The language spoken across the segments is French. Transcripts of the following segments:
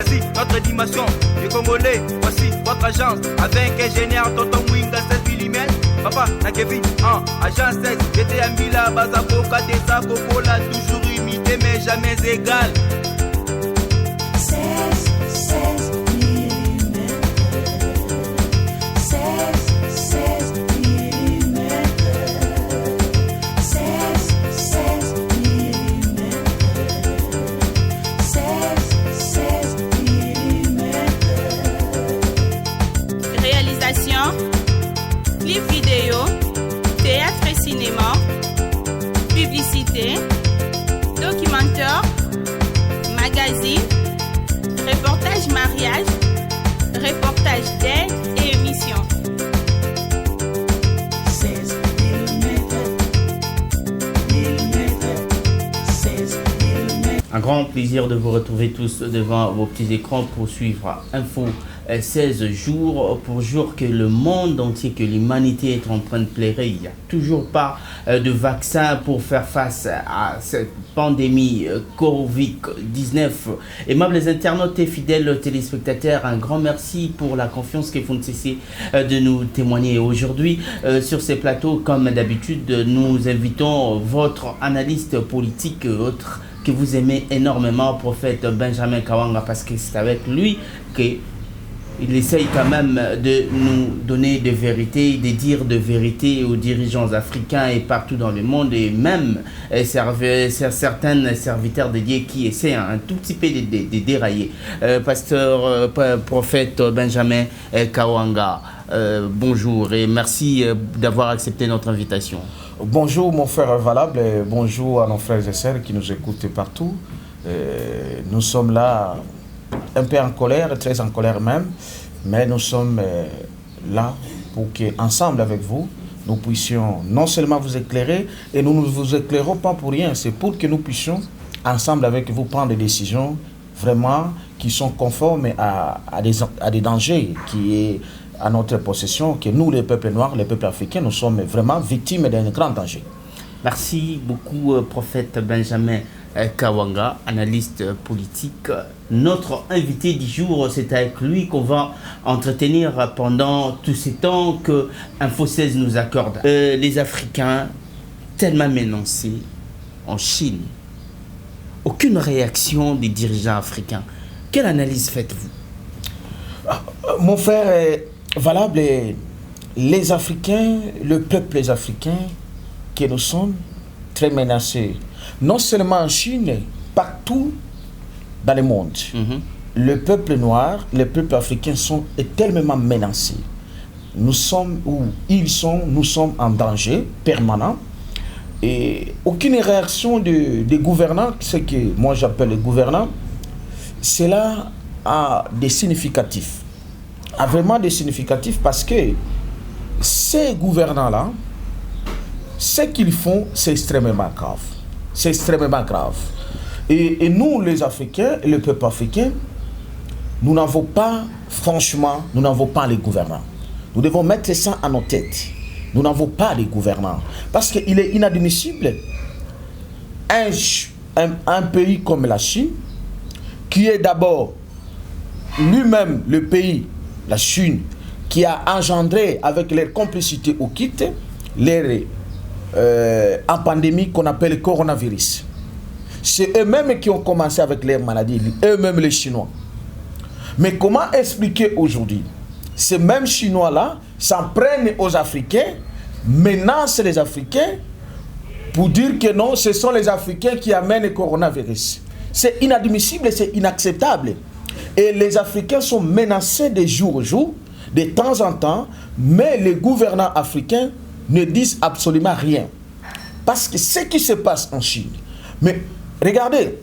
Voici notre dimension du Congolais, voici votre agence avec ingénieur Tonton Mwinga 16 mm. Papa na Kevin en agence 16. J'étais à Mila, Bazako, Kadesa, Kokola, toujours imité mais jamais égal. 16 mm. 16 mm. 16 mm. 16 mm. Réalisation, clip vidéo, théâtre et cinéma, publicité, documentaire, magazine, reportage mariage, reportage d'aide et émission. 16 mm. Un grand plaisir de vous retrouver tous devant vos petits écrans pour suivre Info 16 jours pour jour que le monde entier, que l'humanité est en train de pleurer. Il n'y a toujours pas de vaccin pour faire face à cette pandémie Covid-19. Aimables internautes et fidèles téléspectateurs, un grand merci pour la confiance que vous ne cessez de nous témoigner aujourd'hui. Sur ces plateaux, comme d'habitude, nous invitons votre analyste politique, autre que vous aimez énormément, prophète Benjamin Kawanga, parce que c'est avec lui qu'il essaye quand même de nous donner des vérités, de dire de vérité aux dirigeants africains et partout dans le monde, et même certains serviteurs de Dieu qui essaient un tout petit peu de dérailler. Pasteur, prophète Benjamin Kawanga, bonjour et merci d'avoir accepté notre invitation. Bonjour mon frère Valable, et bonjour à nos frères et sœurs qui nous écoutent partout. Nous sommes là un peu en colère, très en colère même, mais nous sommes là pour qu'ensemble avec vous, nous puissions non seulement vous éclairer, et nous ne vous éclairons pas pour rien, c'est pour que nous puissions ensemble avec vous prendre des décisions vraiment qui sont conformes à des dangers qui est à notre possession, que nous, les peuples noirs, les peuples africains, nous sommes vraiment victimes d'un grand danger. Merci beaucoup, prophète Benjamin Kawanga, analyste politique. Notre invité du jour, c'est avec lui qu'on va entretenir pendant tous ces temps que Info 16 nous accorde. Les Africains, tellement menacés en Chine. Aucune réaction des dirigeants africains. Quelle analyse faites-vous? Mon frère Valable, les Africains, le peuple des Africains, que nous sommes très menacés. Non seulement en Chine, partout dans le monde. Le peuple noir, les peuples africains sont tellement menacés. Nous sommes où ils sont, nous sommes en danger permanent. Et aucune réaction des gouvernants, ce que moi j'appelle les gouvernants, cela a des significatifs. A vraiment des significatifs parce que ces gouvernants-là, ce qu'ils font, c'est extrêmement grave. C'est extrêmement grave. Et nous, les Africains, le peuple africain, nous n'avons pas, franchement, nous n'avons pas les gouvernants. Nous devons mettre ça à nos têtes. Nous n'avons pas les gouvernants. Parce qu'il est inadmissible, un pays comme la Chine, qui est d'abord lui-même le pays, la Chine, qui a engendré avec leur complicité au kit, en pandémie qu'on appelle le coronavirus. C'est eux-mêmes qui ont commencé avec leur maladie, eux-mêmes les Chinois. Mais comment expliquer aujourd'hui? Ces mêmes Chinois-là s'en prennent aux Africains, menacent les Africains pour dire que non, ce sont les Africains qui amènent le coronavirus. C'est inadmissible, c'est inacceptable. Et les Africains sont menacés de jour au jour, de temps en temps, mais les gouvernants africains ne disent absolument rien. Parce que ce qui se passe en Chine, mais regardez,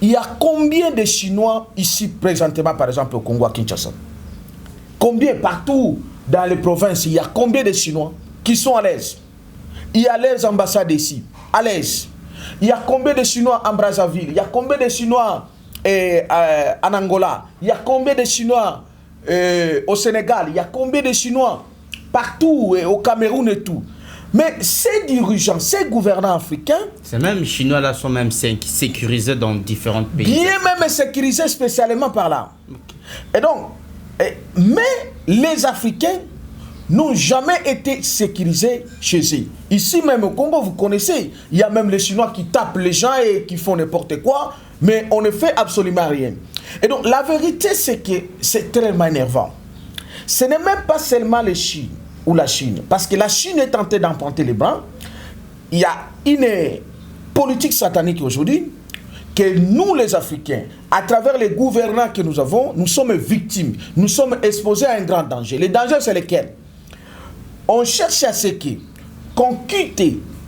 il y a combien de Chinois ici présentement, par exemple au Congo, à Kinshasa? Combien partout dans les provinces, il y a combien de Chinois qui sont à l'aise? Il y a les ambassades ici, à l'aise. Il y a combien de Chinois en Brazzaville? Il y a combien de Chinois en Angola? Il y a combien de Chinois au Sénégal? Il y a combien de Chinois partout, au Cameroun et tout? Mais ces dirigeants, ces gouvernants africains... C'est même Chinois là sont même sécurisés dans différents pays. Bien même sécurisés spécialement par là. Et donc, mais les Africains n'ont jamais été sécurisés chez eux. Ici même au Congo, vous connaissez, il y a même les Chinois qui tapent les gens et qui font n'importe quoi, mais on ne fait absolument rien. Et donc la vérité, c'est que c'est tellement énervant. Ce n'est même pas seulement les Chine ou la Chine, parce que la Chine est tentée d'emprunter les bras. Il y a une politique satanique aujourd'hui que nous les Africains, à travers les gouvernants que nous avons, nous sommes victimes, nous sommes exposés à un grand danger. Le danger, c'est lequel? On cherche à ce qu'on quitte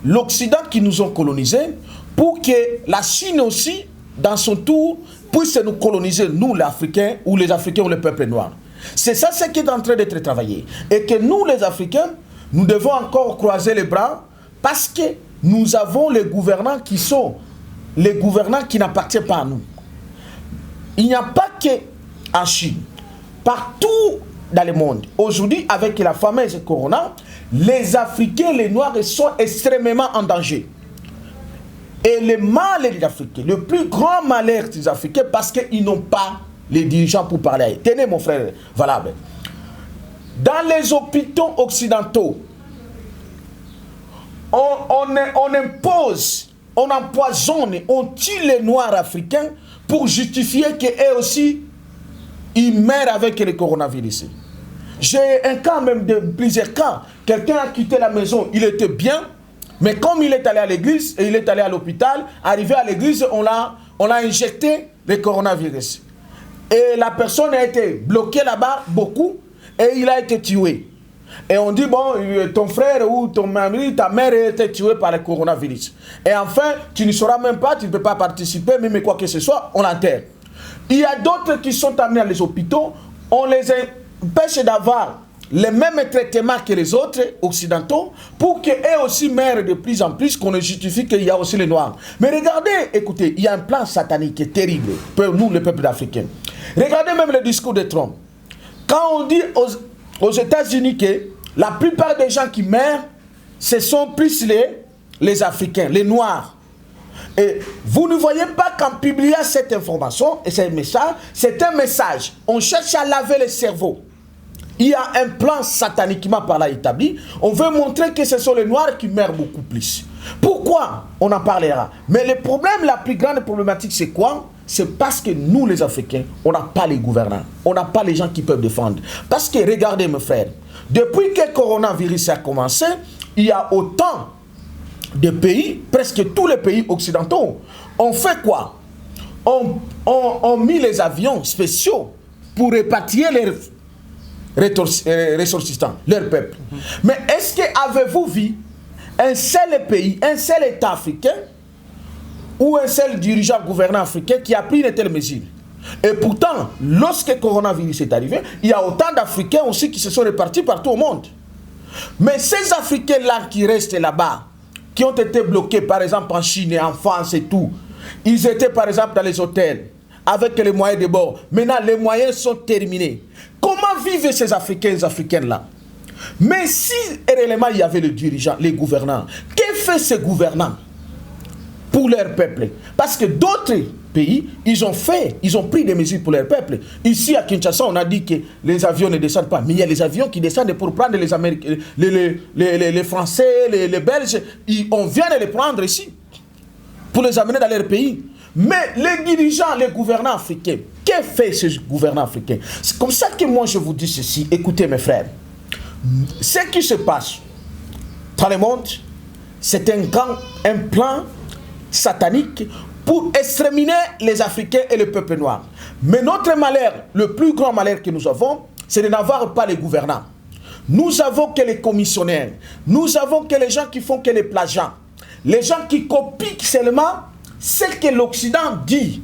l'Occident qui nous ont colonisés pour que la Chine aussi, dans son tour, puisse nous coloniser, nous les Africains, ou les Africains ou les peuples noirs. C'est ça ce qui est en train d'être travaillé. Et que nous les Africains, nous devons encore croiser les bras parce que nous avons les gouvernants qui sont les gouvernants qui n'appartiennent pas à nous. Il n'y a pas qu'en Chine. Partout dans le monde, aujourd'hui, avec la fameuse corona, les Africains, les Noirs sont extrêmement en danger. Et le mal des Africains, le plus grand malheur des Africains, parce qu'ils n'ont pas les dirigeants pour parler. Tenez mon frère Valable. Dans les hôpitaux occidentaux, on impose, on empoisonne, on tue les Noirs africains pour justifier qu'eux aussi, ils meurent avec le coronavirus. J'ai un cas, même de plusieurs cas. Quelqu'un a quitté la maison, il était bien, mais comme il est allé à l'église et il est allé à l'hôpital, arrivé à l'église, on l'a injecté le coronavirus. Et la personne a été bloquée là-bas, beaucoup, et il a été tué. Et on dit, bon, ton frère ou ton mari, ta mère a été tuée par le coronavirus. Et enfin, tu ne sauras même pas, tu ne peux pas participer, même quoi que ce soit, on l'enterre. Il y a d'autres qui sont amenés à les hôpitaux, on les empêche d'avoir les mêmes traitements que les autres occidentaux pour qu'eux aussi meurent de plus en plus, qu'on ne justifie qu'il y a aussi les Noirs. Mais regardez, écoutez, il y a un plan satanique terrible pour nous, le peuple africain. Regardez même le discours de Trump. Quand on dit aux États-Unis que la plupart des gens qui meurent, ce sont plus les Africains, les Noirs. Et vous ne voyez pas qu'en publiant cette information, et c'est un message. On cherche à laver le cerveau. Il y a un plan sataniquement par là établi. On veut montrer que ce sont les Noirs qui meurent beaucoup plus. Pourquoi? On en parlera. Mais le problème, la plus grande problématique, c'est quoi? C'est parce que nous, les Africains, on n'a pas les gouvernants. On n'a pas les gens qui peuvent défendre. Parce que, regardez mes frères, depuis que le coronavirus a commencé, il y a autant de pays, presque tous les pays occidentaux, ont fait quoi? On mis les avions spéciaux pour répatrier les ressortissants, leur peuple. Mais est-ce que avez-vous vu un seul pays, un seul État africain ou un seul dirigeant gouvernant africain qui a pris une telle mesure? Et pourtant, lorsque le coronavirus est arrivé, il y a autant d'Africains aussi qui se sont répartis partout au monde. Mais ces Africains-là qui restent là-bas, qui ont été bloqués par exemple en Chine et en France et tout, ils étaient par exemple dans les hôtels avec les moyens de bord. Maintenant, les moyens sont terminés. Comment vivent ces Africains et Africaines-là? Mais si réellement il y avait le dirigeant, les gouvernants, que fait ces gouvernants pour leur peuple? Parce que d'autres pays, ils ont pris des mesures pour leur peuple. Ici à Kinshasa, on a dit que les avions ne descendent pas. Mais il y a les avions qui descendent pour prendre les Américains, les Français, les Belges. On vient de les prendre ici pour les amener dans leur pays. Mais les dirigeants, les gouvernants africains, que fait ce gouvernement africain? C'est comme ça que moi je vous dis ceci. Écoutez mes frères, ce qui se passe dans le monde, c'est un plan satanique pour exterminer les Africains et le peuple noir. Mais notre malheur, le plus grand malheur que nous avons, c'est de n'avoir pas les gouvernants. Nous avons que les commissionnaires, nous avons que les gens qui font que les plagiats, les gens qui copient seulement ce que l'Occident dit.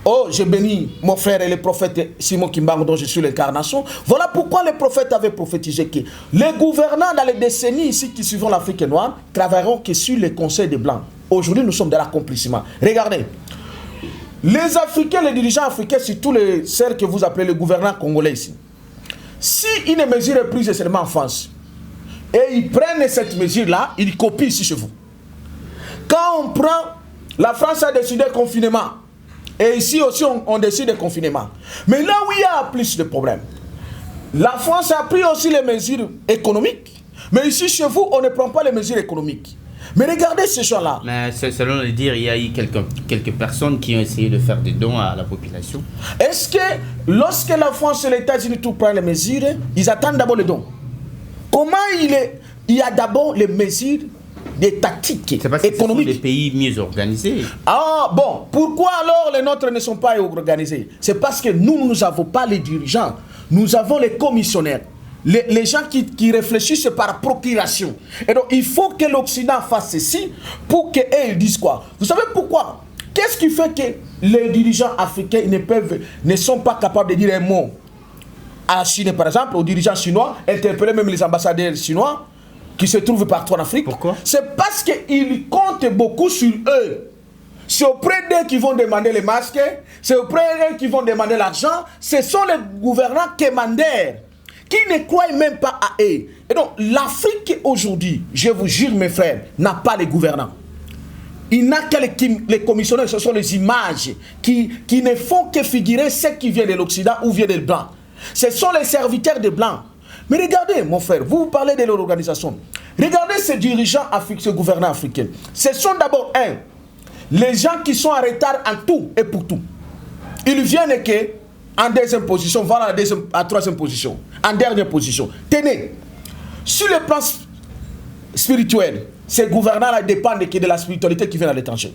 Oh, j'ai béni mon frère et le prophète Simon Kimbangu dont je suis l'incarnation. Voilà pourquoi les prophètes avaient prophétisé que les gouvernants dans les décennies ici qui suivront l'Afrique noire travailleront que sur les conseils des Blancs. Aujourd'hui, nous sommes dans l'accomplissement. Regardez, les Africains, les dirigeants africains, surtout celles que vous appelez les gouvernants congolais ici, si une mesure est prise seulement en France, et ils prennent cette mesure-là, ils copient ici chez vous. Quand on prend, la France a décidé confinement, et ici aussi on décide de confinement. Mais là où il y a plus de problèmes, la France a pris aussi les mesures économiques, mais ici chez vous, on ne prend pas les mesures économiques. Mais regardez ces gens-là. Mais selon le dire, il y a eu quelques personnes qui ont essayé de faire des dons à la population. Est-ce que lorsque la France et les États-Unis tout prennent les mesures, ils attendent d'abord les dons? Comment il y a d'abord les mesures des tactiques C'est parce que économiques. ce sont des pays mieux organisés. Ah bon, pourquoi alors les nôtres ne sont pas organisés? C'est parce que nous n'avons pas les dirigeants, nous avons les commissionnaires. Les gens qui réfléchissent par procuration. Et donc, il faut que l'Occident fasse ceci pour qu'ils disent quoi? Vous savez pourquoi? Qu'est-ce qui fait que les dirigeants africains ne sont pas capables de dire un mot à la Chine, par exemple, aux dirigeants chinois, interpeller même les ambassadeurs chinois qui se trouvent partout en Afrique? Pourquoi? C'est parce qu'ils comptent beaucoup sur eux. C'est auprès d'eux qu'ils vont demander les masques, c'est auprès d'eux qu'ils vont demander l'argent. Ce sont les gouvernants commandaires qui ne croient même pas à eux. Et donc, l'Afrique aujourd'hui, je vous jure mes frères, n'a pas les gouvernants. Il n'a que les commissionnaires, ce sont les images qui ne font que figurer ce qui vient de l'Occident ou vient des Blancs. Ce sont les serviteurs des Blancs. Mais regardez, mon frère, vous parlez de leur organisation. Regardez ces dirigeants africains, ces gouvernants africains. Ce sont d'abord, les gens qui sont en retard en tout et pour tout. Ils viennent que en deuxième position, voilà en troisième position, en dernière position. Tenez, sur le plan spirituel, ces gouvernants-là dépendent de la spiritualité qui vient de l'étranger.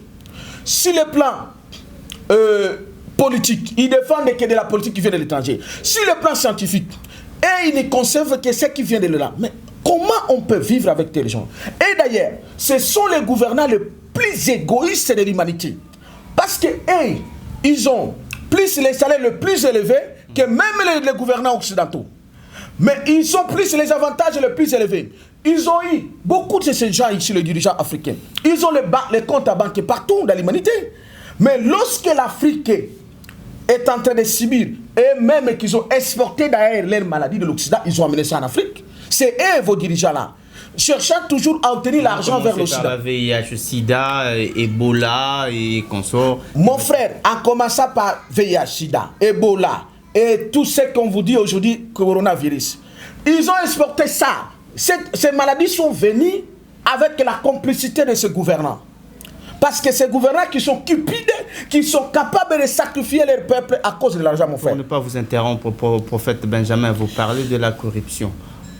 Sur le plan politique, ils défendent que de la politique qui vient de l'étranger. Sur le plan scientifique, et ils ne conservent que ce qui vient de là. Mais comment on peut vivre avec tels gens? Et d'ailleurs, ce sont les gouvernants les plus égoïstes de l'humanité. Parce que ils ont plus les salaires les plus élevés que même les gouvernants occidentaux. Mais ils ont plus les avantages les plus élevés. Ils ont eu, beaucoup de ces gens ici, les dirigeants africains, ils ont les comptes à banque partout dans l'humanité. Mais lorsque l'Afrique est en train de subir, et même qu'ils ont exporté d'ailleurs leurs maladies de l'Occident, ils ont amené ça en Afrique. C'est eux, vos dirigeants-là, cherchant toujours à obtenir l'argent vers l'Occident. Par la VIH, SIDA, Ebola et consorts. Mon frère, en commençant par VIH, SIDA, Ebola et tout ce qu'on vous dit aujourd'hui, coronavirus, ils ont exporté ça. Ces maladies sont venues avec la complicité de ces gouvernants. Parce que ces gouvernants qui sont cupides, qui sont capables de sacrifier leur peuple à cause de l'argent, mon frère. Pour ne pas vous interrompre, prophète Benjamin, vous parlez de la corruption.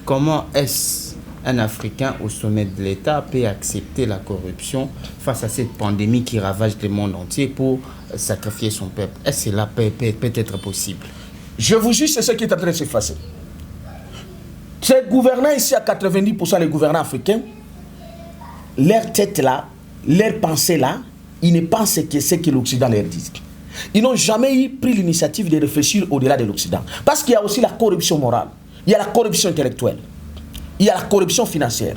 Comment est-ce un Africain au sommet de l'État peut accepter la corruption face à cette pandémie qui ravage le monde entier pour sacrifier son peuple? Est-ce que cela peut être possible? Je vous jure, c'est ce qui est en train de se passer. Ces gouvernants ici, à 90% les gouvernants africains, leur tête là, leur pensée là, ils ne pensent que ce que l'Occident leur dit. Ils n'ont jamais pris l'initiative de réfléchir au-delà de l'Occident. Parce qu'il y a aussi la corruption morale, il y a la corruption intellectuelle, il y a la corruption financière.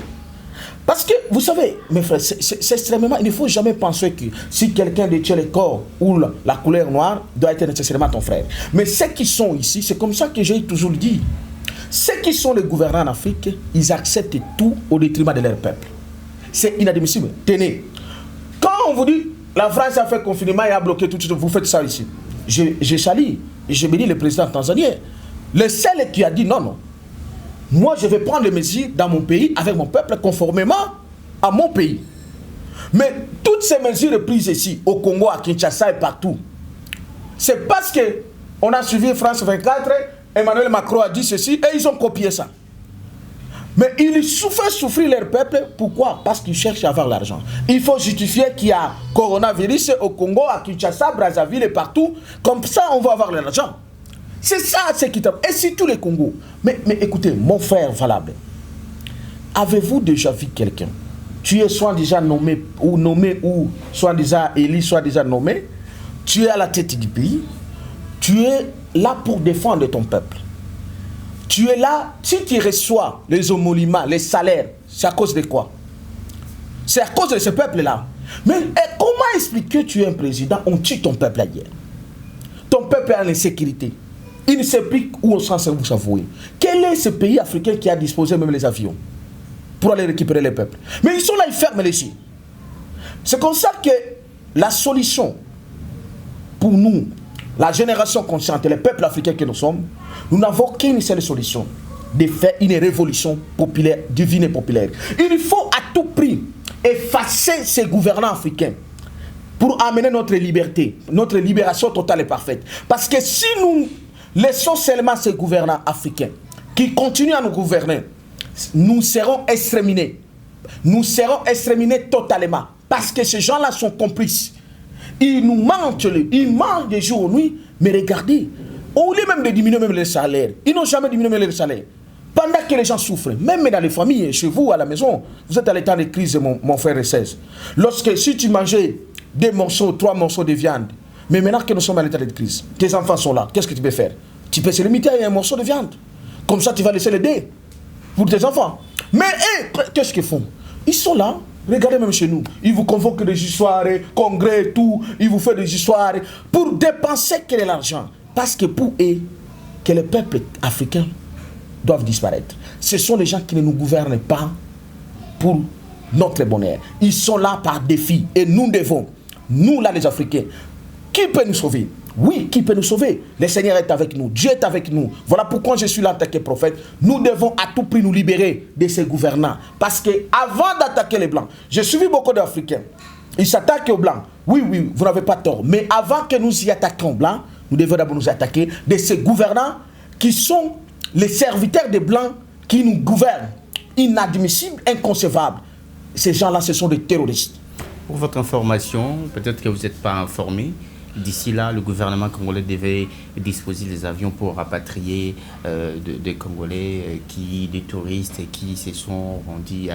Parce que, vous savez, mes frères, c'est extrêmement... Il ne faut jamais penser que si quelqu'un détient le corps ou la couleur noire, doit être nécessairement ton frère. Mais ceux qui sont ici, c'est comme ça que j'ai toujours dit. Ceux qui sont les gouvernants en Afrique, ils acceptent tout au détriment de leur peuple. C'est inadmissible. Tenez, quand on vous dit, la France a fait confinement et a bloqué tout, vous faites ça ici. Je salue, et je bénis le président tanzanien. Le seul qui a dit non. Moi, je vais prendre les mesures dans mon pays, avec mon peuple, conformément à mon pays. Mais toutes ces mesures prises ici, au Congo, à Kinshasa et partout, c'est parce qu'on a suivi France 24, Emmanuel Macron a dit ceci, et ils ont copié ça. Mais ils font souffrir leur peuple, pourquoi? Parce qu'ils cherchent à avoir l'argent. Il faut justifier qu'il y a coronavirus au Congo, à Kinshasa, Brazzaville et partout, comme ça on va avoir l'argent. C'est ça ce qui tape. Et si tous les Congos. Mais écoutez, mon frère valable, avez-vous déjà vu quelqu'un? Tu es soit déjà nommé ou soit déjà élu, soit déjà nommé. Tu es à la tête du pays. Tu es là pour défendre ton peuple. Tu es là, si tu reçois les émoluments, les salaires, c'est à cause de quoi? C'est à cause de ce peuple-là. Mais comment expliquer que tu es un président, on tue ton peuple ailleurs? Ton peuple est en insécurité. Il ne sait plus où on s'en vous avouer. Quel est ce pays africain qui a disposé même les avions? pour aller récupérer les peuples. Mais ils sont là, ils ferment les yeux. C'est comme ça que la solution pour nous, la génération consciente, les peuples africains que nous sommes, nous n'avons qu'une seule solution, de faire une révolution populaire, divine et populaire. Il faut à tout prix effacer ces gouvernants africains pour amener notre liberté, notre libération totale et parfaite. Parce que si nous laissons seulement ces gouvernants africains qui continuent à nous gouverner, nous serons exterminés. Nous serons exterminés totalement. Parce que ces gens-là sont complices. Ils nous mentent, ils mangent des jours et nuit. Mais regardez, au lieu même de diminuer même les salaires, ils n'ont jamais diminué même les salaires. Pendant que les gens souffrent, même dans les familles, chez vous, à la maison, vous êtes à l'état de crise, mon frère et 16. Lorsque, si tu mangeais 2 morceaux, 3 morceaux de viande, mais maintenant que nous sommes à l'état de crise, tes enfants sont là, qu'est-ce que tu peux faire? Tu peux se limiter à un morceau de viande. Comme ça, tu vas laisser les dés pour tes enfants. Mais qu'est-ce qu'ils font? Ils sont là. Regardez même chez nous. Ils vous convoquent des histoires, congrès, tout. Ils vous font des histoires pour dépenser quel est l'argent. Parce que pour eux, que les peuples africains doivent disparaître. Ce sont les gens qui ne nous gouvernent pas pour notre bonheur. Ils sont là par défi. Et nous devons, nous là les Africains, qui peut nous sauver? Oui, qui peut nous sauver? Le Seigneur est avec nous, Dieu est avec nous. Voilà pourquoi je suis là en tant que prophète. Nous devons à tout prix nous libérer de ces gouvernants. Parce que avant d'attaquer les Blancs, j'ai suivi beaucoup d'Africains. Ils s'attaquent aux Blancs. Oui, vous n'avez pas tort. Mais avant que nous y attaquions aux Blancs, nous devons d'abord nous attaquer de ces gouvernants qui sont les serviteurs des Blancs qui nous gouvernent. Inadmissibles, inconcevables. Ces gens-là, ce sont des terroristes. Pour votre information, peut-être que vous n'êtes pas informé. D'ici là, le gouvernement congolais devait disposer des avions pour rapatrier des Congolais, des touristes qui se sont rendus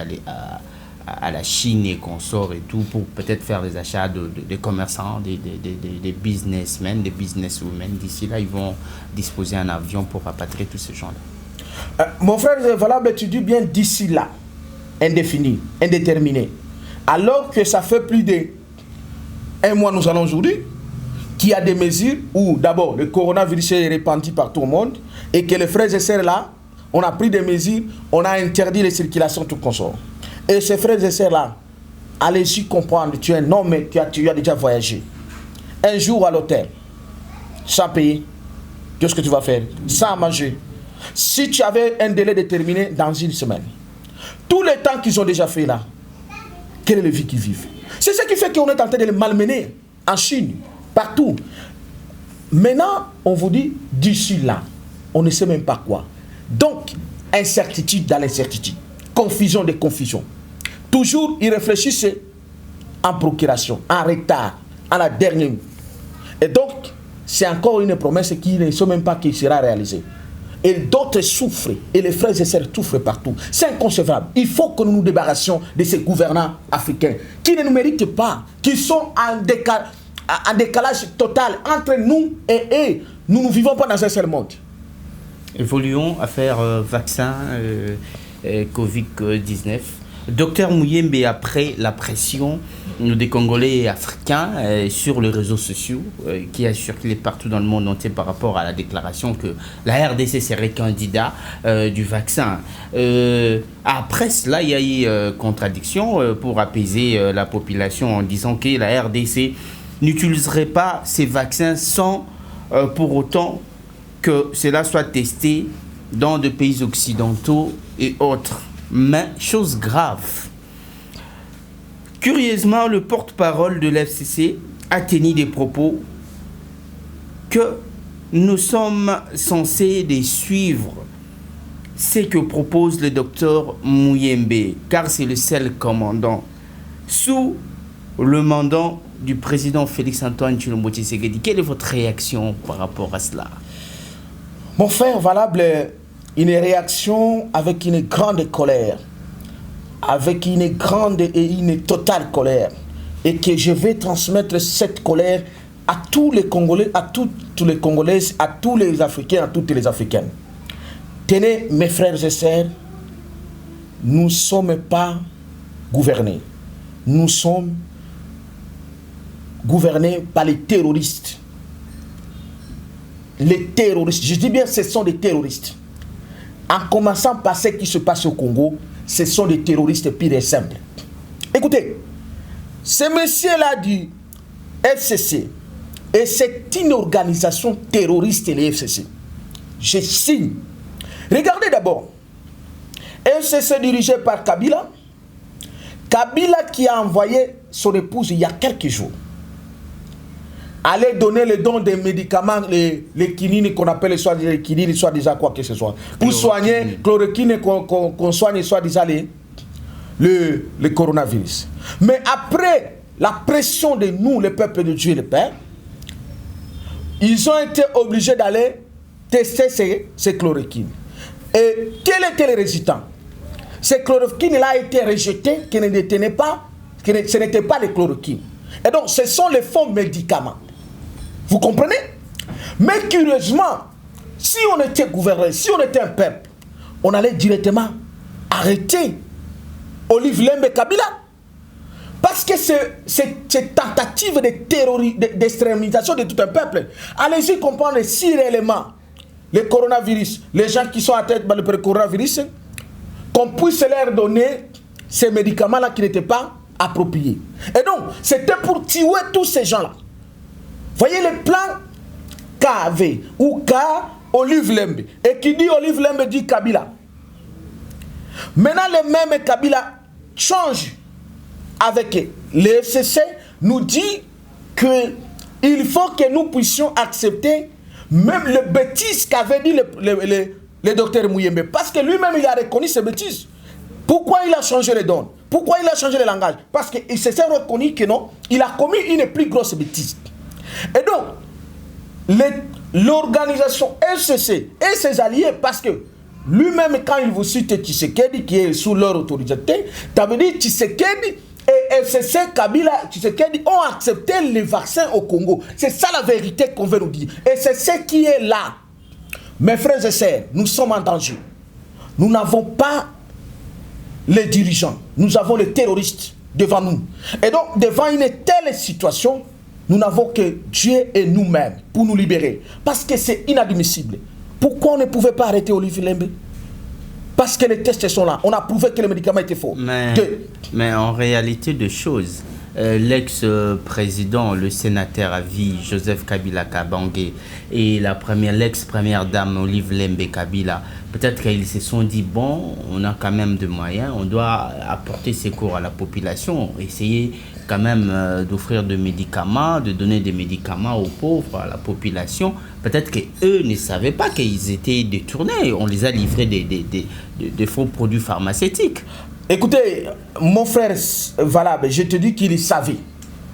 à la Chine et consorts et tout, pour peut-être faire des achats de commerçants, des businessmen, des businesswomen. D'ici là, ils vont disposer d'un avion pour rapatrier tous ces gens-là. Mon frère, voilà, tu dis bien d'ici là, indéfini, indéterminé. Alors que ça fait plus d'1 mois, nous allons aujourd'hui, qu'il y a des mesures où d'abord le coronavirus est répandu par tout le monde et que les frères et sœurs là, on a pris des mesures, on a interdit les circulations tout consort. Et ces frères et sœurs là, allez-y comprendre, tu es un homme mais tu as déjà voyagé. Un jour à l'hôtel, sans payer, qu'est-ce que tu vas faire? Sans manger. Si tu avais un délai déterminé dans 1 semaine, tout le temps qu'ils ont déjà fait là, quelle est la vie qu'ils vivent? C'est ce qui fait qu'on est en train de les malmener en Chine. Partout. Maintenant, on vous dit, d'ici là, on ne sait même pas quoi. Donc, incertitude dans l'incertitude. Confusion des confusions. Toujours, ils réfléchissent en procuration, en retard, à la dernière minute. Et donc, c'est encore une promesse qui ne sait même pas qui sera réalisée. Et d'autres souffrent, et les frères et sœurs souffrent partout. C'est inconcevable. Il faut que nous nous débarrassions de ces gouvernants africains qui ne nous méritent pas, qui sont en décalage total entre nous et eux. Nous ne vivons pas dans un seul monde. Évoluons à faire vaccin Covid-19. Docteur Muyembe, après la pression des Congolais africains sur les réseaux sociaux qui a circulé partout dans le monde entier par rapport à la déclaration que la RDC serait candidat du vaccin. Après cela, il y a eu contradiction pour apaiser la population en disant que la RDC n'utiliserait pas ces vaccins sans pour autant que cela soit testé dans des pays occidentaux et autres. Mais chose grave, curieusement, le porte-parole de l'FCC a tenu des propos que nous sommes censés de suivre ce que propose le docteur Muyembe, car c'est le seul commandant sous le mandat du président Félix-Antoine Tshilombo Tshisekedi. Quelle est votre réaction par rapport à cela? Mon frère, valable, une réaction avec une grande colère, avec une grande et une totale colère, et que je vais transmettre cette colère à tous les Congolais, à toutes les Congolaises, à tous les Africains, à toutes les Africaines. Tenez, mes frères et sœurs, nous ne sommes pas gouvernés. Nous sommes gouvernés par les terroristes. Les terroristes, je dis bien ce sont des terroristes. En commençant par ce qui se passe au Congo, ce sont des terroristes purs et simples. Écoutez, ce monsieur-là du FCC, et c'est une organisation terroriste, les FCC. Je signe. Regardez d'abord. FCC dirigé par Kabila. Kabila qui a envoyé son épouse il y a quelques jours. Aller donner le don des médicaments, les kinines qu'on appelle soit les kinines, soit déjà quoi que ce soit. Pour soigner, chloroquine qu'on soigne soit déjà le coronavirus. Mais après la pression de nous, le peuple de Dieu et le Père, ils ont été obligés d'aller tester ces chloroquines. Et quel était le résultat? Ces chloroquines-là a été rejetées, qui ne détenaient pas, ce n'était pas les chloroquines. Et donc, ce sont les faux médicaments. Vous comprenez? Mais curieusement, si on était gouverné, si on était un peuple, on allait directement arrêter Olive Lembe Kabila. Parce que cette tentative d'extrémisation de tout un peuple, allez-y comprendre si réellement le coronavirus, les gens qui sont atteints par le coronavirus, qu'on puisse leur donner ces médicaments-là qui n'étaient pas appropriés. Et donc, c'était pour tuer tous ces gens-là. Voyez le plan KV ou K Olive Lembe. Et qui dit Olive Lembe dit Kabila. Maintenant, le même Kabila change avec le FCC, nous dit qu'il faut que nous puissions accepter même le bêtise qu'avait dit le docteur Mouyembe. Parce que lui-même, il a reconnu ces bêtises. Pourquoi il a changé les dons? Pourquoi il a changé le langage? Parce qu'il s'est reconnu que non, il a commis une plus grosse bêtise. Et donc, l'organisation FCC et ses alliés, parce que lui-même, quand il vous cite Tshisekedi, qui est sous leur autorité, ça veut dire Tshisekedi et FCC, Kabila, Tshisekedi ont accepté les vaccins au Congo. C'est ça la vérité qu'on veut nous dire. Et c'est ce qui est là. Mes frères et sœurs, nous sommes en danger. Nous n'avons pas les dirigeants. Nous avons les terroristes devant nous. Et donc, devant une telle situation, nous n'avons que Dieu et nous-mêmes pour nous libérer. Parce que c'est inadmissible. Pourquoi on ne pouvait pas arrêter Olivier Lembe? Parce que les tests sont là. On a prouvé que les médicaments étaient faux. Mais en réalité de choses, l'ex-président, le sénateur à vie, Joseph Kabila Kabange, et l'ex-première dame, Olive Lembe Kabila, peut-être qu'ils se sont dit, bon, on a quand même des moyens, on doit apporter secours à la population, essayer quand même d'offrir des médicaments, de donner des médicaments aux pauvres, à la population. Peut-être qu'eux ne savaient pas qu'ils étaient détournés. On les a livrés des faux produits pharmaceutiques. Écoutez, mon frère Valable, je te dis qu'il savait.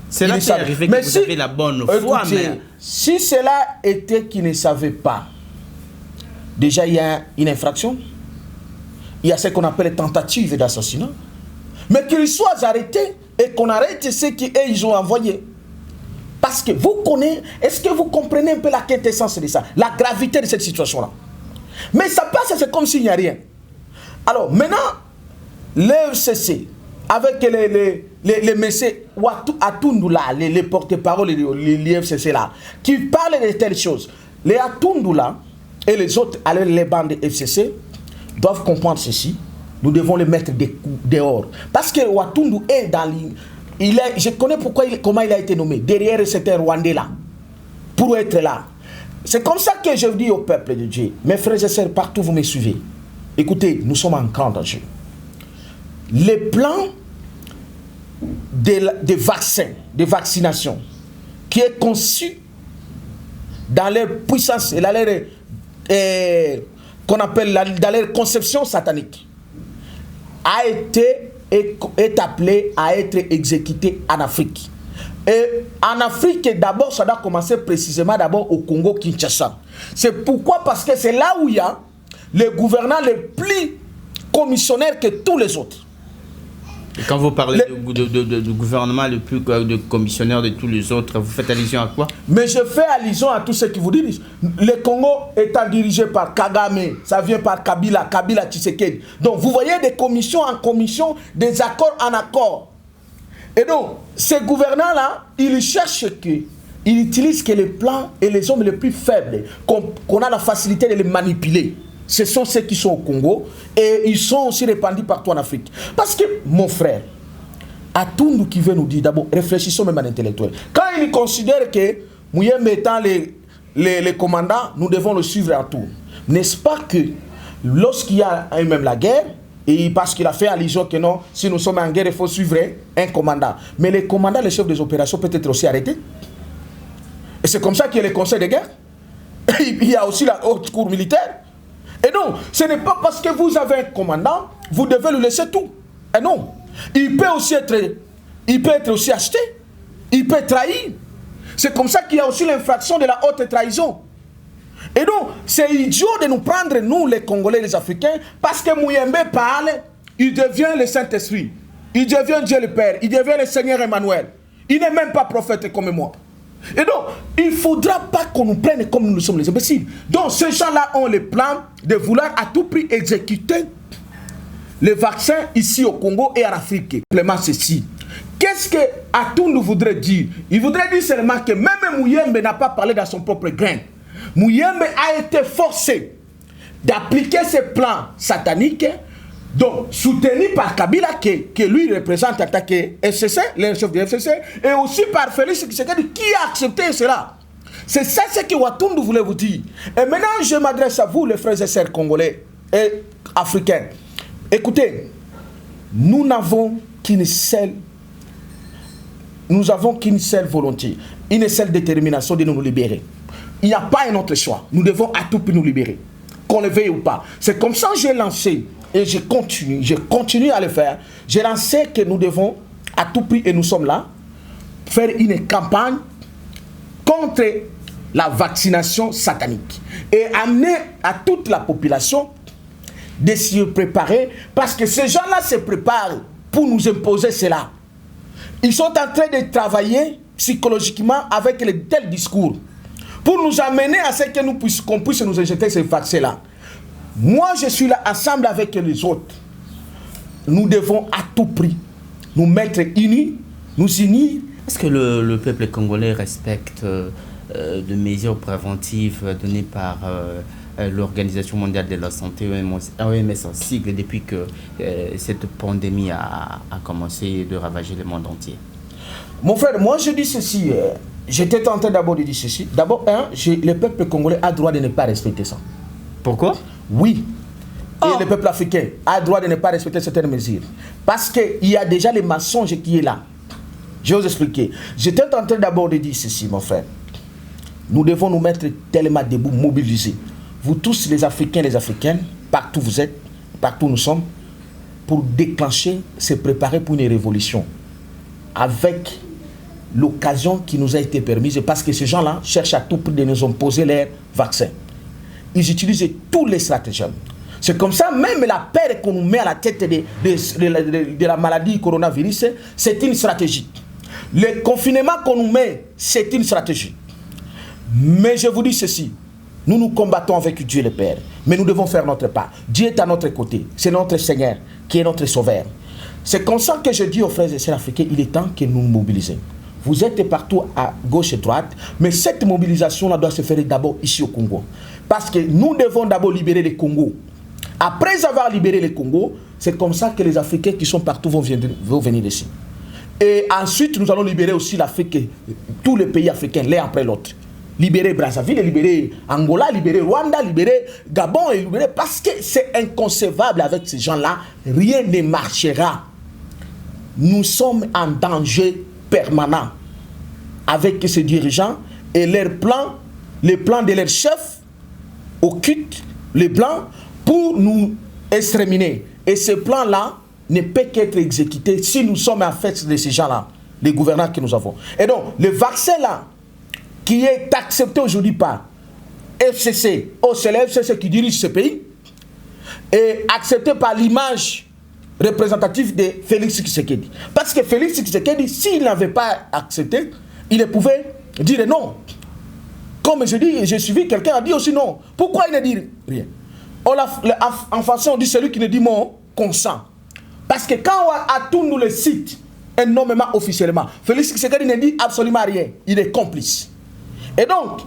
C'est là qu'il est arrivé que vous avez la bonne foi. Mais si cela était qu'il ne savait pas, déjà il y a une infraction. Il y a ce qu'on appelle tentative d'assassinat. Mais qu'ils soient arrêtés et qu'on arrête ce qu'ils ont envoyé. Parce que vous connaissez, est-ce que vous comprenez un peu la quintessence de ça, la gravité de cette situation-là? Mais ça passe, c'est comme s'il n'y a rien. Alors maintenant, l'FCC, avec les messieurs Atundula, les porte-parole de l'FCC là, qui parlent de telles choses, les Atundula et les autres, les bandes de FCC, doivent comprendre ceci. Nous devons les mettre dehors. Parce que Watundu est dans je connais comment il a été nommé. Derrière cet Rwandais là. Pour être là. C'est comme ça que je dis au peuple de Dieu. Mes frères et sœurs, partout vous me suivez. Écoutez, nous sommes en grand danger. Les plans de vaccins, de vaccination, qui est conçu dans leur puissance et dans leur qu'on appelle dans leur conception satanique, est appelé à être exécuté en Afrique. Et en Afrique, d'abord, ça doit commencer précisément d'abord au Congo-Kinshasa. C'est pourquoi? Parce que c'est là où il y a le gouvernant le plus commissionnaire que tous les autres. Et quand vous parlez du gouvernement le plus commissionnaire de tous les autres, vous faites allusion à quoi? Mais je fais allusion à tout ce qui vous disent. Le Congo étant dirigé par Kagame, ça vient par Kabila Tshisekedi. Donc vous voyez des commissions en commission, des accords en accord. Et donc, ces gouvernants-là, ils cherchent ils utilisent que les plans et les hommes les plus faibles, qu'on a la facilité de les manipuler. ce sont ceux qui sont au Congo et ils sont aussi répandus partout en Afrique. Parce que, mon frère, à tout nous qui veut nous dire, d'abord, réfléchissons même à l'intellectuel. Quand il considère que Mouyembe étant les commandants, nous devons le suivre à tout. N'est-ce pas que lorsqu'il y a même la guerre, et parce qu'il a fait allusion que non, si nous sommes en guerre, il faut suivre un commandant. Mais les commandants, les chefs des opérations peuvent être aussi arrêtés. Et c'est comme ça qu'il y a les conseils de guerre. Il y a aussi la haute cour militaire. Et non, ce n'est pas parce que vous avez un commandant, vous devez lui laisser tout. Et non, il peut être aussi acheté, il peut trahir. C'est comme ça qu'il y a aussi l'infraction de la haute trahison. Et donc, c'est idiot de nous prendre, nous les Congolais, les Africains, parce que Mouyembe parle, il devient le Saint-Esprit, il devient Dieu le Père, il devient le Seigneur Emmanuel. Il n'est même pas prophète comme moi. Et donc, il ne faudra pas qu'on nous prenne comme nous sommes les imbéciles. Donc, ces gens-là ont le plan de vouloir à tout prix exécuter les vaccins ici au Congo et en Afrique. Simplement ceci. Qu'est-ce que Atou nous voudrait dire? Il voudrait dire seulement que même Mouyembe n'a pas parlé dans son propre grain. Mouyembe a été forcé d'appliquer ces plans sataniques, donc soutenus par Kabila, que lui représente attaqué FCC, le chef du FCC, et aussi par Félix Tshisekedi qui a accepté cela. C'est ça ce que Watundu voulait vous dire. Et maintenant, je m'adresse à vous, les frères et sœurs congolais et africains. Écoutez, nous n'avons qu'une seule volonté, une seule détermination de nous libérer. Il n'y a pas un autre choix. Nous devons à tout prix nous libérer, qu'on le veuille ou pas. C'est comme ça que j'ai lancé, et je continue à le faire. J'ai lancé que nous devons à tout prix, et nous sommes là, faire une campagne contre la vaccination satanique et amener à toute la population de se préparer, parce que ces gens-là se préparent pour nous imposer cela. Ils sont en train de travailler psychologiquement avec de tels discours pour nous amener à ce que qu'on puisse nous injecter ces vaccins-là. Moi, je suis là ensemble avec les autres. Nous devons à tout prix nous mettre unis, nous unir. Est-ce que le peuple congolais respecte de mesures préventives données par l'Organisation mondiale de la santé, OMS en sigle, depuis que cette pandémie a commencé de ravager le monde entier? Mon frère, moi je dis ceci, j'étais tenté d'abord de dire ceci. D'abord, le peuple congolais a le droit de ne pas respecter ça. Pourquoi? Oui. Et le peuple africain a le droit de ne pas respecter certaines mesures. Parce qu'il y a déjà le mensonge qui est là. Je vais vous expliquer. J'étais tenté d'abord de dire ceci, mon frère. Nous devons nous mettre tellement debout, mobilisés. Vous tous, les Africains, les Africaines, partout vous êtes, partout nous sommes, pour déclencher, se préparer pour une révolution. Avec l'occasion qui nous a été permise, parce que ces gens-là cherchent à tout prix de nous imposer leurs vaccins. Ils utilisent tous les stratagèmes. C'est comme ça, même la peur qu'on nous met à la tête de la maladie coronavirus, c'est une stratégie. Le confinement qu'on nous met, c'est une stratégie. Mais je vous dis ceci, nous nous combattons avec Dieu le Père, mais nous devons faire notre part. Dieu est à notre côté, c'est notre Seigneur qui est notre Sauveur. C'est comme ça que je dis aux frères et sœurs africains, il est temps que nous nous mobilisions. Vous êtes partout à gauche et droite, mais cette mobilisation-là doit se faire d'abord ici au Congo. Parce que nous devons d'abord libérer le Congo. Après avoir libéré le Congo, c'est comme ça que les Africains qui sont partout vont venir ici. Et ensuite, nous allons libérer aussi l'Afrique, tous les pays africains, l'un après l'autre. Libérer Brazzaville, libérer Angola, libérer Rwanda, libérer Gabon, et libérer... Parce que c'est inconcevable avec ces gens-là, rien ne marchera. Nous sommes en danger permanent avec ces dirigeants et leurs plans, les plans de leurs chefs occultent les blancs pour nous exterminer. Et ce plan-là ne peut qu'être exécuté si nous sommes en fait de ces gens-là, les gouvernants que nous avons. Et donc, le vaccin-là, qui est accepté aujourd'hui par FCC, c'est le FCC qui dirige ce pays, et accepté par l'image représentative de Félix Tshisekedi. Parce que Félix Tshisekedi, s'il n'avait pas accepté, il pouvait dire non. Comme je dis, j'ai suivi, quelqu'un a dit aussi non. Pourquoi il ne dit rien? En façon, on dit celui qui ne dit mon consent. Parce que quand à tout nous le cite énormément officiellement, Félix Tshisekedi ne dit absolument rien. Il est complice. Et donc,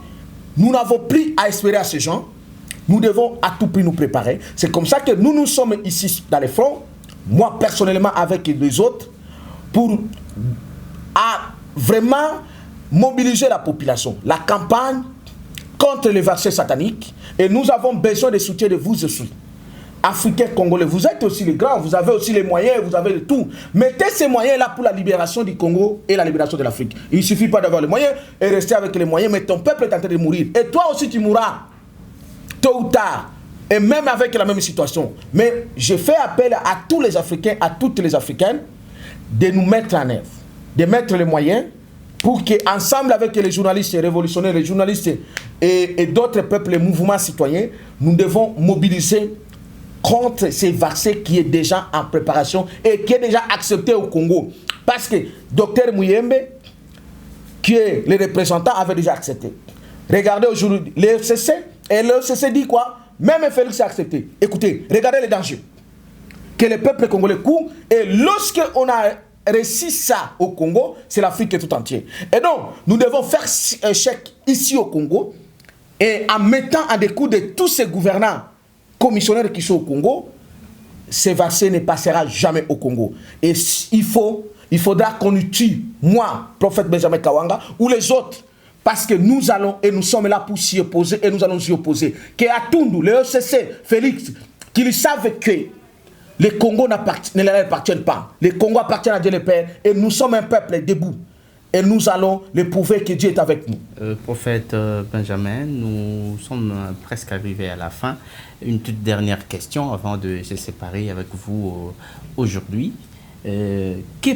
nous n'avons plus à espérer à ces gens. nous devons à tout prix nous préparer. C'est comme ça que nous sommes ici dans les fronts, moi personnellement avec les autres, pour vraiment mobiliser la population. La campagne contre les versets sataniques, et nous avons besoin de soutien de vous aussi. Africains, Congolais, vous êtes aussi les grands, vous avez aussi les moyens, vous avez le tout. Mettez ces moyens-là pour la libération du Congo et la libération de l'Afrique. Il ne suffit pas d'avoir les moyens et rester avec les moyens, mais ton peuple est en train de mourir. Et toi aussi tu mourras, tôt ou tard, et même avec la même situation. Mais je fais appel à tous les Africains, à toutes les Africaines, de nous mettre en œuvre, de mettre les moyens pour qu'ensemble avec les journalistes révolutionnaires, les journalistes et d'autres peuples, les mouvements citoyens, nous devons mobiliser contre ces vaccins qui est déjà en préparation et qui est déjà accepté au Congo. Parce que Dr Muyembe, qui est le représentant, avait déjà accepté. Regardez aujourd'hui, le FCC, et le FCC dit quoi? Même Félix a accepté. Écoutez, regardez les dangers que le peuple congolais court. Et lorsque on a réussi ça au Congo, c'est l'Afrique tout entière. Et donc, nous devons faire un chèque ici au Congo, et en mettant à découdre de tous ces gouvernants commissionnaires qui sont au Congo, ce vaccin ne passera jamais au Congo. Et il faudra qu'on utilise, moi, prophète Benjamin Kawanga, ou les autres, parce que nous allons, et nous sommes là pour s'y opposer, et nous allons s'y opposer. Que Atundu, le ECC, Félix, qu'ils savent que le Congo ne leur appartient pas. Le Congo appartient à Dieu le Père, et nous sommes un peuple debout. Et nous allons le prouver que Dieu est avec nous. Prophète Benjamin, nous sommes presque arrivés à la fin. Une toute dernière question avant de se séparer avec vous aujourd'hui. Que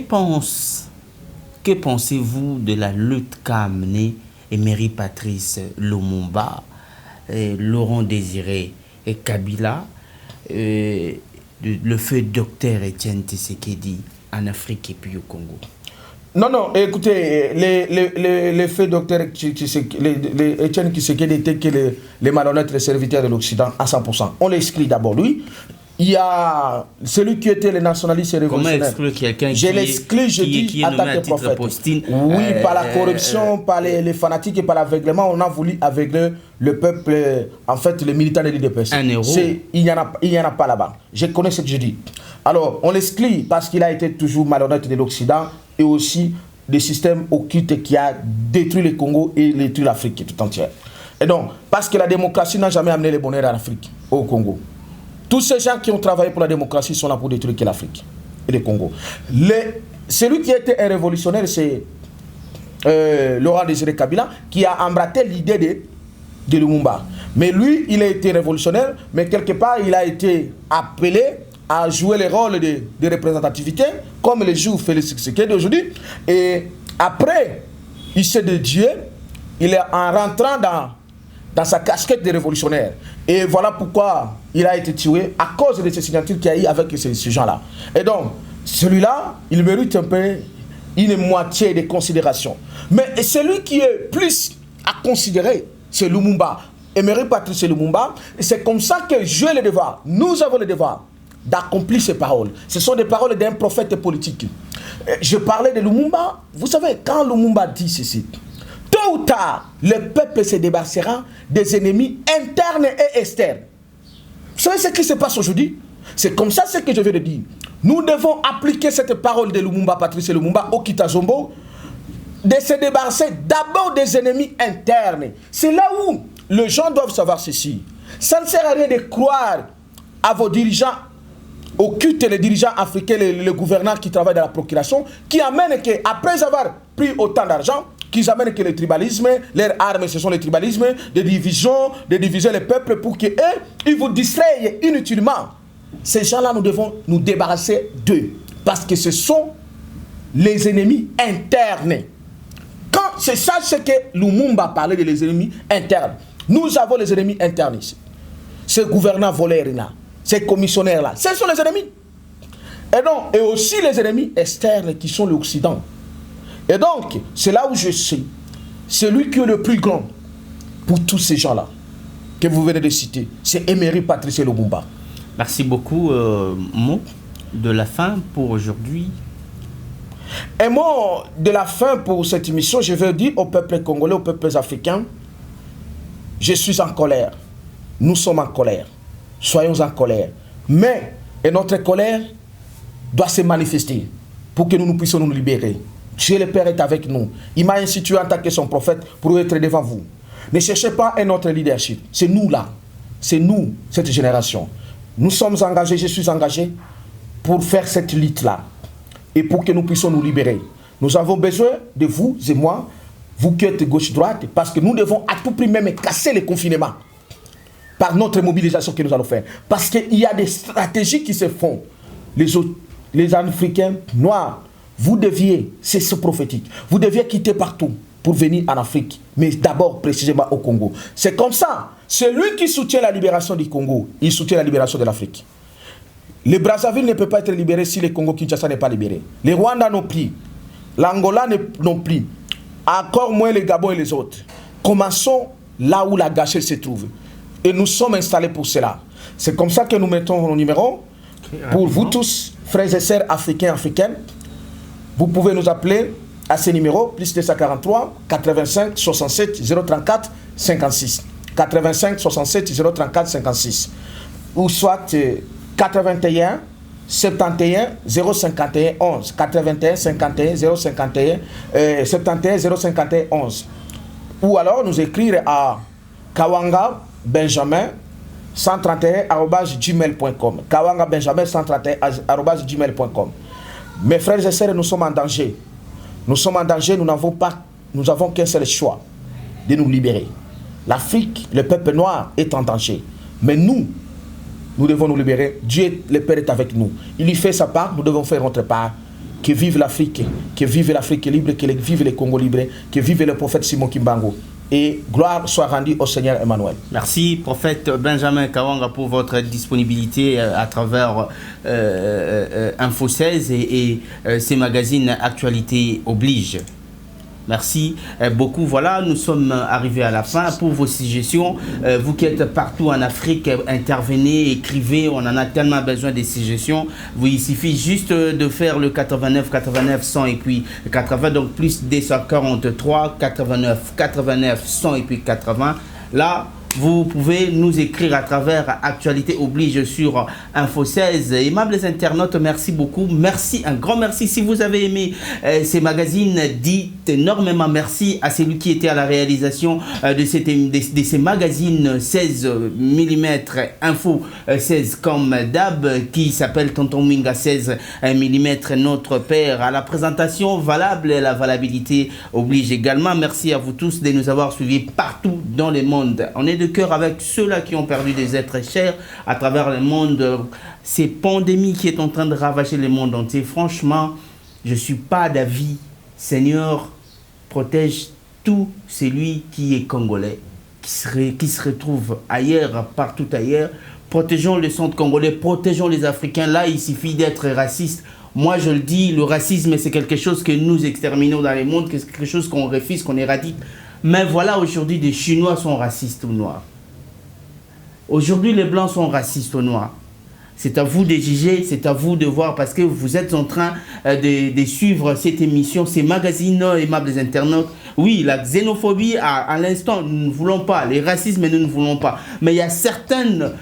pensez-vous de la lutte qu'a menée Emery Patrice Lumumba, Laurent Désiré et Kabila, le feu docteur Etienne Tshisekedi en Afrique et puis au Congo? Non, écoutez, les faits docteur Etienne Tshisekedi étaient que les malhonnêtes, les serviteurs de l'Occident à 100%. On l'exclut d'abord, lui. Il y a celui qui était le nationaliste révolutionnaire. Comment exclure quelqu'un qui est nommé à titre posthume? Oui, par la corruption, par les fanatiques et par l'aveuglement, on a voulu aveugler le peuple, en fait, les militants de l'UDPS. Un héros. Il n'y en a pas là-bas. Je connais ce que je dis. Alors, on l'exclut parce qu'il a été toujours malhonnête de l'Occident et aussi des systèmes occultes qui a détruit le Congo et détruit l'Afrique tout entière. Et donc, parce que la démocratie n'a jamais amené le bonheur en Afrique, au Congo. Tous ces gens qui ont travaillé pour la démocratie sont là pour détruire l'Afrique et le Congo. Celui qui était un révolutionnaire, c'est Laurent Désiré Kabila, qui a embrassé l'idée de Lumumba. Mais lui, il a été révolutionnaire, mais quelque part, il a été appelé à jouer le rôle de représentativité, comme le joue Félix Tshisekedi aujourd'hui. Et après, il s'est dédié, il est en rentrant dans sa casquette de révolutionnaire. Et voilà pourquoi il a été tué, à cause de ces signatures qu'il y a eu avec ces gens-là. Et donc, celui-là, il mérite un peu une moitié de considération. Mais celui qui est plus à considérer, c'est Lumumba. Emery Patrice Lumumba. Et c'est comme ça que j'ai le devoir, nous avons le devoir d'accomplir ces paroles. Ce sont des paroles d'un prophète politique. Je parlais de Lumumba. Vous savez, quand Lumumba dit ceci, tôt ou tard, le peuple se débarrassera des ennemis internes et externes. Vous savez ce qui se passe aujourd'hui? C'est comme ça ce que je viens de dire. Nous devons appliquer cette parole de Lumumba, Patrice Lumumba, au Kitazombo, de se débarrasser d'abord des ennemis internes. C'est là où les gens doivent savoir ceci. Ça ne sert à rien de croire à vos dirigeants occultes, les dirigeants africains, les gouvernants qui travaillent dans la procuration, qui amènent qu'après avoir pris autant d'argent, qu'ils amènent que le tribalisme, leurs armes, ce sont les tribalismes, de diviser les peuples pour qu'eux, ils vous distraient inutilement. Ces gens-là, nous devons nous débarrasser d'eux. Parce que ce sont les ennemis internes. Quand c'est ça ce que Lumumba parlait des ennemis internes. Nous avons les ennemis internes ici. Ces gouvernants voleurs-là, ces commissionnaires-là, ce sont les ennemis. Et aussi les ennemis externes qui sont l'Occident. Et donc, c'est là où je suis. Celui qui est le plus grand pour tous ces gens-là que vous venez de citer, c'est Emery Patrice Lumumba. Merci beaucoup. Mot de la fin pour aujourd'hui. Un mot de la fin pour cette émission, je veux dire au peuple congolais, aux peuples africains, je suis en colère. nous sommes en colère. Soyons en colère. Mais et notre colère doit se manifester pour que nous puissions nous libérer. Dieu le Père est avec nous. Il m'a institué en tant que son prophète pour être devant vous. Ne cherchez pas un autre leadership. C'est nous là. C'est nous, cette génération. Nous sommes engagés, je suis engagé pour faire cette lutte-là. Et pour que nous puissions nous libérer. Nous avons besoin de vous et moi, vous qui êtes gauche-droite, parce que nous devons à tout prix même casser les confinements par notre mobilisation que nous allons faire. Parce qu'il y a des stratégies qui se font. Les Africains noirs, vous deviez, c'est ce prophétique, vous deviez quitter partout pour venir en Afrique, mais d'abord précisément au Congo. C'est comme ça. Celui qui soutient la libération du Congo, il soutient la libération de l'Afrique. Le Brazzaville ne peut pas être libéré si le Congo-Kinshasa n'est pas libéré. Les Rwanda non plus. L'Angola non plus. Encore moins les Gabon et les autres. Commençons là où la gâchette se trouve. Et nous sommes installés pour cela. C'est comme ça que nous mettons nos numéros. Pour vous tous, frères et sœurs africains, africaines, vous pouvez nous appeler à ces numéros, plus 243 85 67 034 56. 85 67 034 56. Ou soit 81 71 051 11. 81 51 051 71 051 11. Ou alors nous écrire à Kawanga Benjamin 131@gmail.com. Kawanga Benjamin 131@gmail.com. Mes frères et sœurs, nous sommes en danger. Nous sommes en danger, nous n'avons qu'un seul choix, de nous libérer. L'Afrique, le peuple noir est en danger. Mais nous devons nous libérer. Dieu, le Père, est avec nous. Il y fait sa part, nous devons faire notre part. Que vive l'Afrique libre, que vive le Congo libre, que vive le prophète Simon Kimbangu. Et gloire soit rendue au Seigneur Emmanuel. Merci, prophète Benjamin Kawanga, pour votre disponibilité à travers Info 16 et ces magazines Actualité Oblige. Merci beaucoup. Voilà, nous sommes arrivés à la fin. Pour vos suggestions, vous qui êtes partout en Afrique, intervenez, écrivez. On en a tellement besoin des suggestions. Il suffit juste de faire le 89 89 100 et puis 80, donc plus 243 89 89 100 et puis 80. Là, vous pouvez nous écrire à travers Actualité Oblige sur Info 16. Aimables internautes, merci beaucoup. Merci, un grand merci. Si vous avez aimé ces magazines, dites énormément merci à celui qui était à la réalisation de ces magazines 16 mm Info 16 comme d'hab, qui s'appelle Tonton Mwinga 16 mm, notre père. À la présentation valable, la valabilité oblige également. Merci à vous tous de nous avoir suivis partout dans le monde. On est de cœur avec ceux-là qui ont perdu des êtres chers à travers le monde. Ces pandémies qui est en train de ravager le monde entier. Franchement, je ne suis pas d'avis. Seigneur, protège tout celui qui est congolais, qui se retrouve ailleurs, partout ailleurs. Protégeons le centre congolais, protégeons les Africains. Là, il suffit d'être raciste. Moi, je le dis, le racisme, c'est quelque chose que nous exterminons dans le monde, c'est quelque chose qu'on refuse, qu'on éradique. Mais voilà, aujourd'hui, des Chinois sont racistes aux Noirs. Aujourd'hui, les Blancs sont racistes aux Noirs. C'est à vous de juger, c'est à vous de voir, parce que vous êtes en train de suivre cette émission, ces magazines aimables internautes. Oui, la xénophobie, à l'instant, nous ne voulons pas. Les racismes, nous ne voulons pas. Mais il y a certaines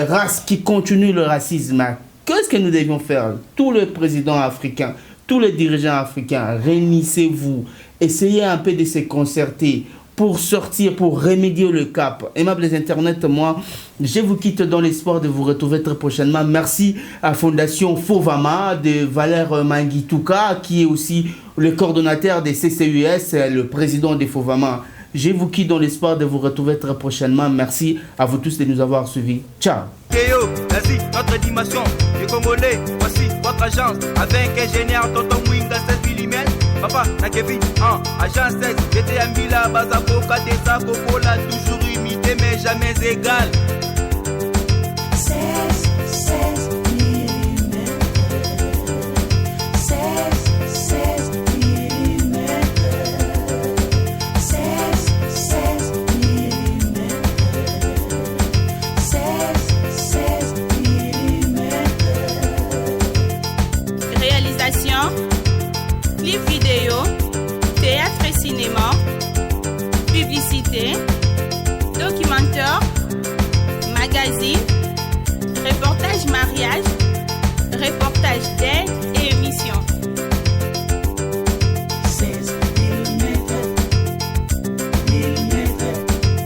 races qui continuent le racisme. Qu'est-ce que nous devions faire? Tous les présidents africains, tous les dirigeants africains, réunissez-vous. Essayez un peu de se concerter pour sortir, pour remédier le cap. Aimables internautes, moi, je vous quitte dans l'espoir de vous retrouver très prochainement. Merci à Fondation Fovama de Valère Mangituka, qui est aussi le coordonnateur des CCUS, le président de Fovama. Je vous quitte dans l'espoir de vous retrouver très prochainement. Merci à vous tous de nous avoir suivis. Ciao. Kéo, vas-y, notre dimension, les Congolais, voici votre agence, avec ingénieur Tonton Mwinga 7 mm, papa, na Kevin, agence 16, j'étais un Mila, Bazako, Katesa, Kokola, toujours imité, mais jamais égal. 16 mm. 16 mm. 16 mm. 16 mm. Réalisation, clip vidéo, théâtre et cinéma, publicité, documentaire, magazine, reportage mariage, reportage d'aide et émissions.